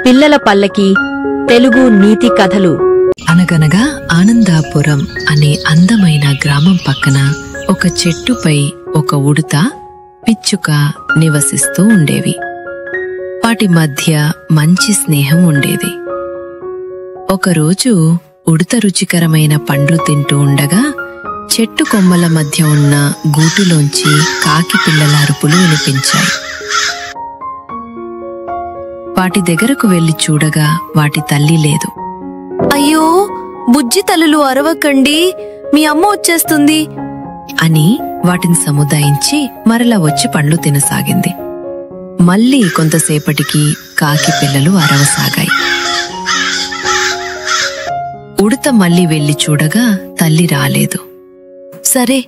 పిల్లల పల్లకి తెలుగు నీతి కథలు. అనగనగా ఆనందాపురం అనే అందమైన గ్రామం పక్కన ఒక చెట్టుపై ఒక ఉడత, పిచ్చుక నివసిస్తూ ఉండేవి. వాటి మధ్య మంచి స్నేహం ఉండేది. ఒకరోజు ఉడత రుచికరమైన పండ్లు తింటూ ఉండగా చెట్టు కొమ్మల మధ్య ఉన్న గూటిలోంచి కాకి పిల్లల అరుపులు వినిపించాయి. వాటి దగ్గరకు వెళ్లి చూడగా వాటి తల్లి లేదు. అయ్యో, బుజ్జి తల్లులు అరవకండి, మీ అమ్మ వచ్చేస్తుంది అని వాటిని సముదాయించి మరలా వచ్చి పండ్లు తినసాగింది. మళ్ళీ కొంతసేపటికి కాకి పిల్లలు అరవసాగాయి. ఉడత మళ్ళీ వెళ్లి చూడగా తల్లి రాలేదు. సరే,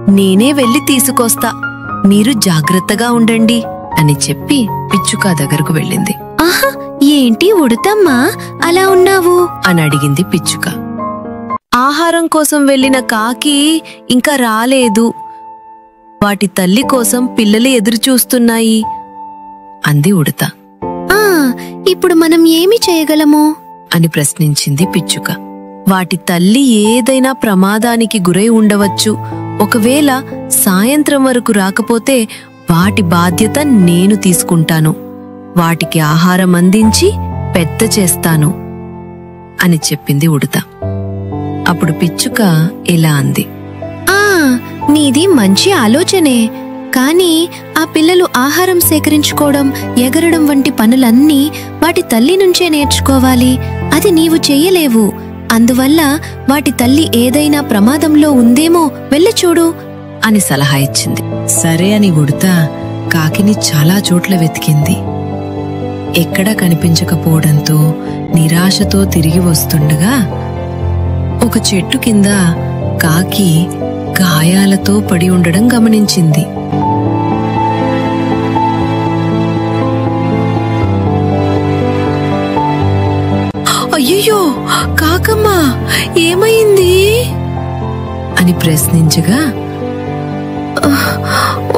నేనే వెళ్లి తీసుకొస్తా, మీరు జాగ్రత్తగా ఉండండి అని చెప్పి పిచ్చుక దగ్గరకు వెళ్ళింది. ఆహా, ఏంటి ఉడతమ్మా అలా ఉన్నావు అని అడిగింది పిచ్చుక. ఆహారం కోసం వెళ్లిన కాకి ఇంకా రాలేదు, వాటి తల్లి కోసం పిల్లలు ఎదురుచూస్తున్నాయి అంది ఉడత. ఇప్పుడు మనం ఏమి చేయగలము అని ప్రశ్నించింది పిచ్చుక. వాటి తల్లి ఏదైనా ప్రమాదానికి గురై ఉండవచ్చు. ఒకవేళ సాయంత్రం వరకు రాకపోతే వాటి బాధ్యత నేను తీసుకుంటాను, వాటికి ఆహారం అందించి పెద్ద చేస్తాను అని చెప్పింది ఉడత. అప్పుడు పిచ్చుక ఇలా అంది. నీది మంచి ఆలోచనే, కాని ఆ పిల్లలు ఆహారం సేకరించుకోవడం, ఎగరడం వంటి పనులన్నీ వాటి తల్లి నుంచే నేర్చుకోవాలి. అది నీవు చెయ్యలేవు. అందువల్ల వాటి తల్లి ఏదైనా ప్రమాదంలో ఉందేమో వెళ్ళి చూడు అని సలహా ఇచ్చింది. సరే అని ఉడత కాకిని చాలా చోట్ల వెతికింది. ఎక్కడా కనిపించకపోవడంతో నిరాశతో తిరిగి వస్తుండగా ఒక చెట్టు కింద కాకి గాయాలతో పడి ఉండడం గమనించింది. అయ్యయ్యో, కాకమ్మా ఏమైంది అని ప్రశ్నించగా,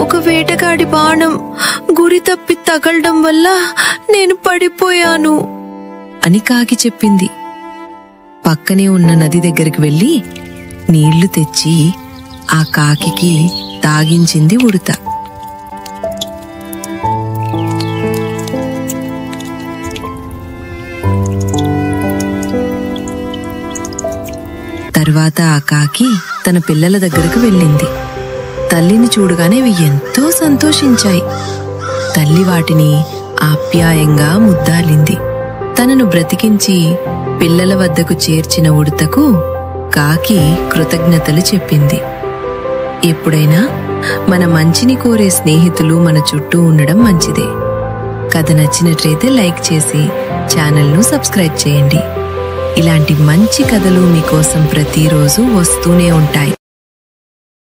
ఒక వేటగాడి బాణం గురి తప్పి తగలడం వల్ల నేను పడిపోయాను అని కాకి చెప్పింది. పక్కనే ఉన్న నది దగ్గరికి వెళ్లి నీళ్లు తెచ్చి ఆ కాకికి తాగించింది ఉడత. తర్వాత ఆ కాకి తన పిల్లల దగ్గరకు వెళ్ళింది. తల్లిని చూడగానే అవి ఎంతో సంతోషించాయి. తల్లి వాటిని ఆప్యాయంగా ముద్దాలింది. తనను బ్రతికించి పిల్లల వద్దకు చేర్చిన ఉడతకు కాకి కృతజ్ఞతలు చెప్పింది. ఎప్పుడైనా మన మంచిని కోరే స్నేహితులు మన చుట్టూ ఉండడం మంచిదే. కథ నచ్చినట్లయితే లైక్ చేసి ఛానల్ను సబ్స్క్రైబ్ చేయండి. ఇలాంటి మంచి కథలు మీకోసం ప్రతిరోజు వస్తూనే ఉంటాయి.